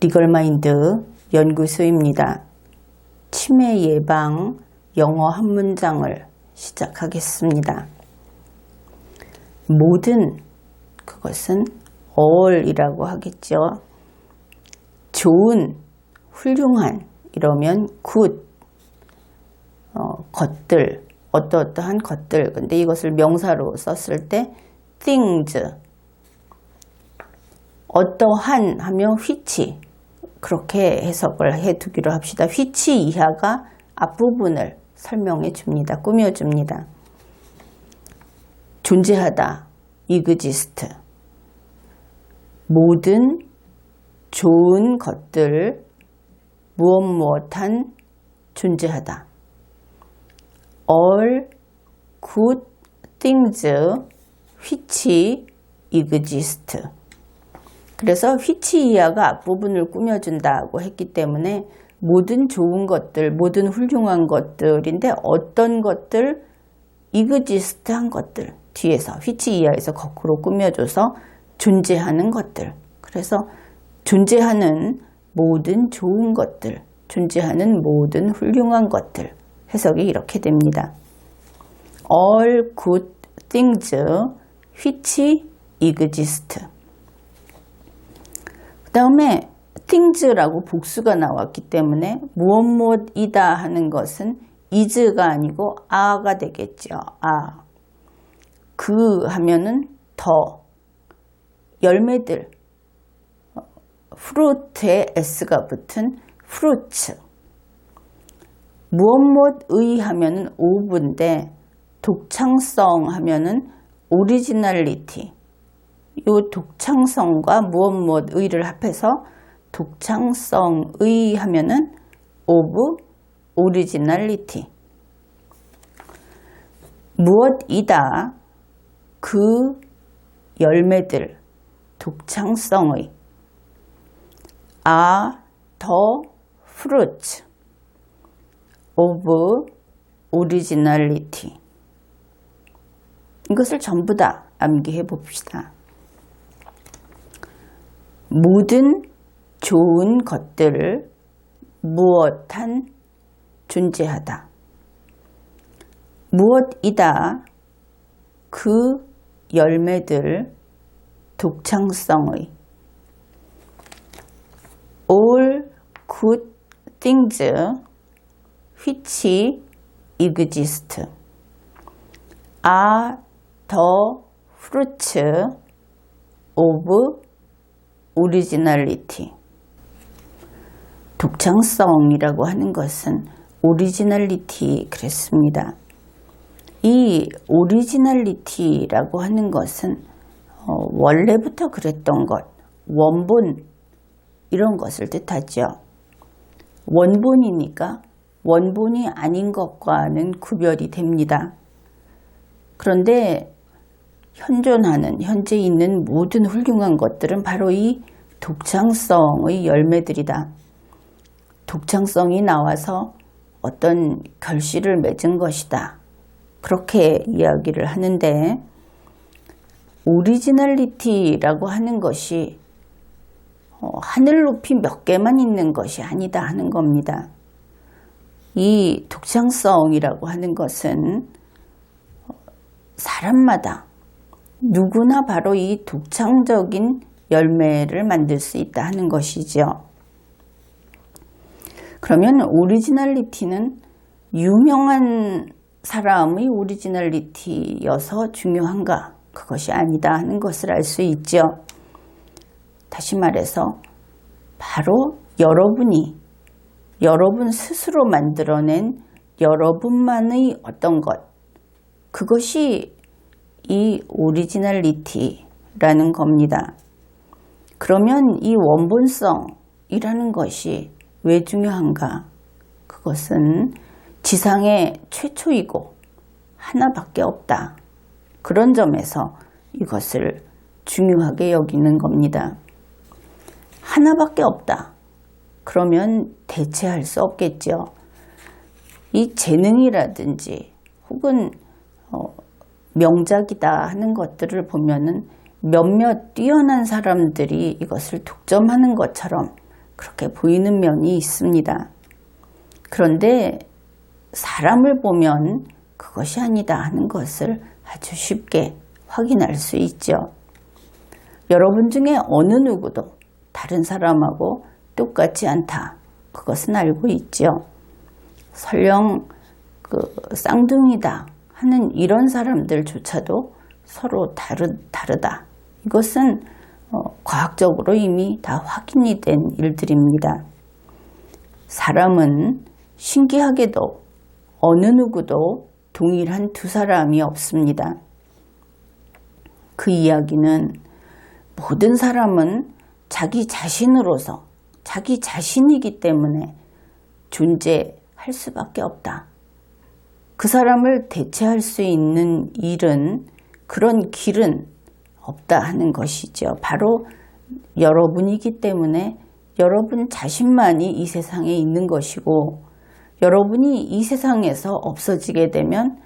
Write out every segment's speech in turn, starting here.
리걸마인드 연구소입니다. 치매 예방 영어 한 문장을 시작하겠습니다. 모든, 그것은 all이라고 하겠죠. 좋은, 훌륭한, 이러면 good, 것들, 어떠한 것들. 근데 이것을 명사로 썼을 때 things, 어떠한 하면 which, 그렇게 해석을 해두기로 합시다. which 이하가 앞부분을 설명해 줍니다. 꾸며줍니다. 존재하다, exist. 모든 좋은 것들, 무엇한 존재하다. all good things which exist. 그래서 which 이하가 앞부분을 꾸며준다고 했기 때문에 모든 좋은 것들, 모든 훌륭한 것들인데 어떤 것들, exist한 것들, 뒤에서 which 이하에서 거꾸로 꾸며줘서 존재하는 것들. 그래서 존재하는 모든 좋은 것들, 존재하는 모든 훌륭한 것들. 해석이 이렇게 됩니다. all good things which exist. 그 다음에 things라고 복수가 나왔기 때문에 무엇이다 하는 것은 is가 아니고 are가 되겠죠. 그 하면은 더, 열매들, fruit에 s가 붙은 fruits. 무엇의 하면은 of인데 독창성 하면은 originality. 요 독창성과 무엇의를 합해서 독창성의 하면은 of originality. 무엇이다 그 열매들, 독창성의 are the fruits of originality. 이것을 전부 다 암기해 봅시다. 모든 좋은 것들을 무엇한 존재하다. 무엇이다 그 열매들, 독창성의 all good things which exist are the fruits of originality. 독창성이라고 하는 것은 originality 그랬습니다. 이 originality라고 하는 것은 원래부터 그랬던 것, 원본 이런 것을 뜻하죠. 원본이니까 원본이 아닌 것과는 구별이 됩니다. 그런데 현존하는, 현재 있는 모든 훌륭한 것들은 바로 이 독창성의 열매들이다. 독창성이 나와서 어떤 결실을 맺은 것이다. 그렇게 이야기를 하는데 오리지널리티라고 하는 것이 하늘 높이 몇 개만 있는 것이 아니다 하는 겁니다. 이 독창성이라고 하는 것은 사람마다 누구나 바로 이 독창적인 열매를 만들 수 있다 하는 것이죠. 그러면 오리지널리티는 유명한 사람의 오리지널리티여서 중요한가? 그것이 아니다 하는 것을 알 수 있죠. 다시 말해서 바로 여러분 스스로 만들어낸 여러분만의 어떤 것, 그것이 이 오리지널리티라는 겁니다. 그러면 이 원본성이라는 것이 왜 중요한가? 그것은 지상에 최초이고 하나밖에 없다. 그런 점에서 이것을 중요하게 여기는 겁니다. 하나밖에 없다. 그러면 대체할 수 없겠죠. 이 재능이라든지 혹은 명작이다 하는 것들을 보면은 몇몇 뛰어난 사람들이 이것을 독점하는 것처럼 그렇게 보이는 면이 있습니다. 그런데 사람을 보면 그것이 아니다 하는 것을 아주 쉽게 확인할 수 있죠. 여러분 중에 어느 누구도 다른 사람하고 똑같지 않다. 그것은 알고 있죠. 설령 쌍둥이다 하는 이런 사람들조차도 서로 다르다. 이것은 과학적으로 이미 다 확인이 된 일들입니다. 사람은 신기하게도 어느 누구도 동일한 두 사람이 없습니다. 그 이야기는 모든 사람은 자기 자신으로서 자기 자신이기 때문에 존재할 수밖에 없다. 그 사람을 대체할 수 있는 일은 그런 길은 없다 하는 것이죠. 바로 여러분이기 때문에 여러분 자신만이 이 세상에 있는 것이고 여러분이 이 세상에서 없어지게 되면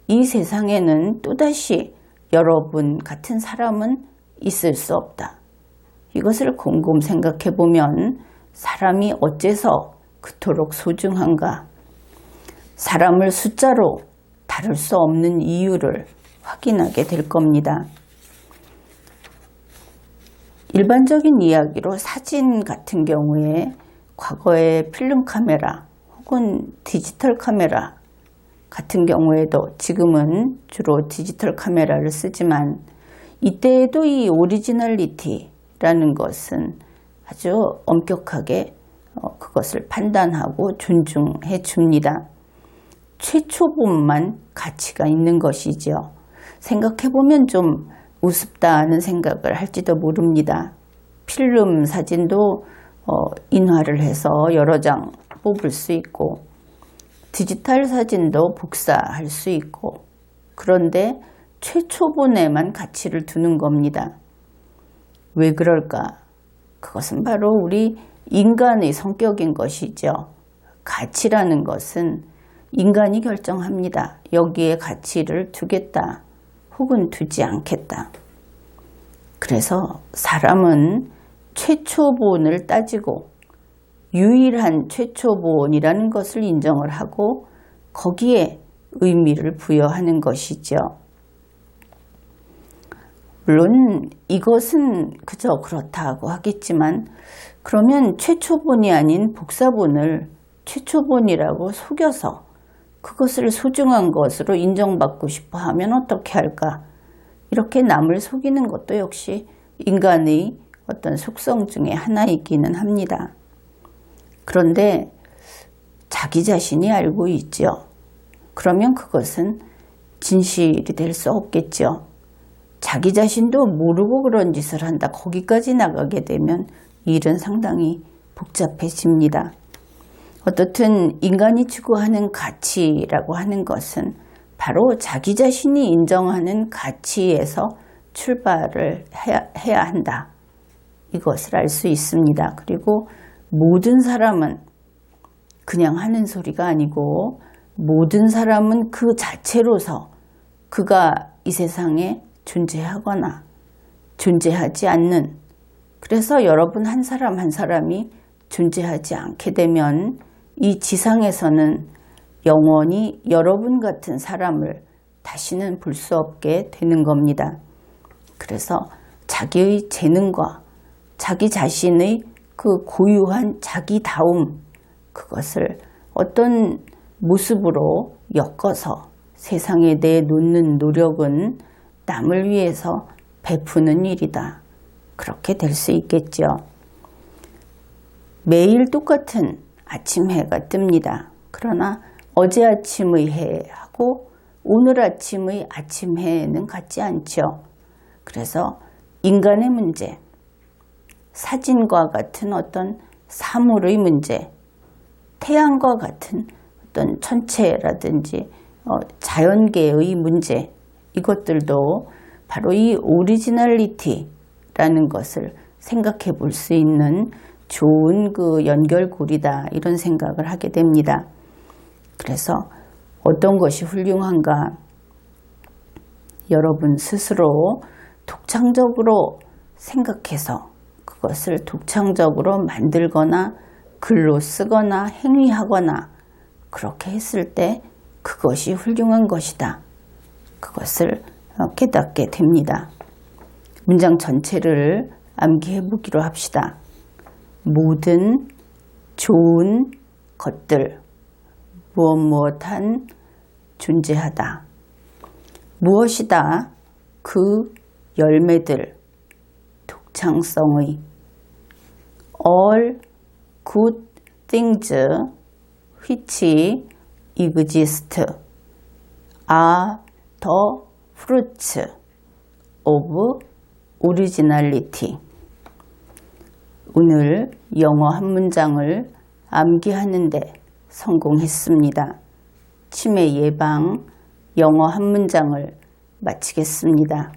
이 세상에는 또다시 여러분 같은 사람은 있을 수 없다. 이것을 곰곰 생각해 보면 사람이 어째서 그토록 소중한가? 사람을 숫자로 다룰 수 없는 이유를 확인하게 될 겁니다. 일반적인 이야기로 사진 같은 경우에 과거에 필름 카메라 혹은 디지털 카메라 같은 경우에도 지금은 주로 디지털 카메라를 쓰지만 이때에도 이 오리지널리티라는 것은 아주 엄격하게 그것을 판단하고 존중해 줍니다. 최초본만 가치가 있는 것이죠. 생각해보면 좀 우습다는 생각을 할지도 모릅니다. 필름 사진도 인화를 해서 여러 장 뽑을 수 있고 디지털 사진도 복사할 수 있고 그런데 최초본에만 가치를 두는 겁니다. 왜 그럴까? 그것은 바로 우리 인간의 성격인 것이죠. 가치라는 것은 인간이 결정합니다. 여기에 가치를 두겠다 혹은 두지 않겠다. 그래서 사람은 최초본을 따지고 유일한 최초본이라는 것을 인정을 하고 거기에 의미를 부여하는 것이죠. 물론 이것은 그저 그렇다고 하겠지만 그러면 최초본이 아닌 복사본을 최초본이라고 속여서 그것을 소중한 것으로 인정받고 싶어 하면 어떻게 할까? 이렇게 남을 속이는 것도 역시 인간의 어떤 속성 중에 하나이기는 합니다. 그런데 자기 자신이 알고 있죠. 그러면 그것은 진실이 될 수 없겠죠. 자기 자신도 모르고 그런 짓을 한다. 거기까지 나가게 되면 일은 상당히 복잡해집니다. 어떻든 인간이 추구하는 가치라고 하는 것은 바로 자기 자신이 인정하는 가치에서 출발을 해야 한다. 이것을 알 수 있습니다. 그리고 모든 사람은 그냥 하는 소리가 아니고 모든 사람은 그 자체로서 그가 이 세상에 존재하거나 존재하지 않는, 그래서 여러분 한 사람 한 사람이 존재하지 않게 되면 이 지상에서는 영원히 여러분 같은 사람을 다시는 볼 수 없게 되는 겁니다. 그래서 자기의 재능과 자기 자신의 그 고유한 자기다움, 그것을 어떤 모습으로 엮어서 세상에 내놓는 노력은 남을 위해서 베푸는 일이다. 그렇게 될 수 있겠죠. 매일 똑같은 아침 해가 뜹니다. 그러나 어제 아침의 해하고 오늘 아침의 아침 해는 같지 않죠. 그래서 인간의 문제, 사진과 같은 어떤 사물의 문제, 태양과 같은 어떤 천체라든지 자연계의 문제, 이것들도 바로 이 오리지널리티라는 것을 생각해 볼 수 있는 좋은 그 연결고리다, 이런 생각을 하게 됩니다. 그래서 어떤 것이 훌륭한가? 여러분 스스로 독창적으로 생각해서 그것을 독창적으로 만들거나 글로 쓰거나 행위하거나 그렇게 했을 때 그것이 훌륭한 것이다. 그것을 깨닫게 됩니다. 문장 전체를 암기해 보기로 합시다. 모든 좋은 것들, 무엇한 존재하다. 무엇이다. 그 열매들, 독창성의 all good things which exist are the fruits of originality. 오늘 영어 한 문장을 암기하는데 성공했습니다. 치매 예방 영어 한 문장을 마치겠습니다.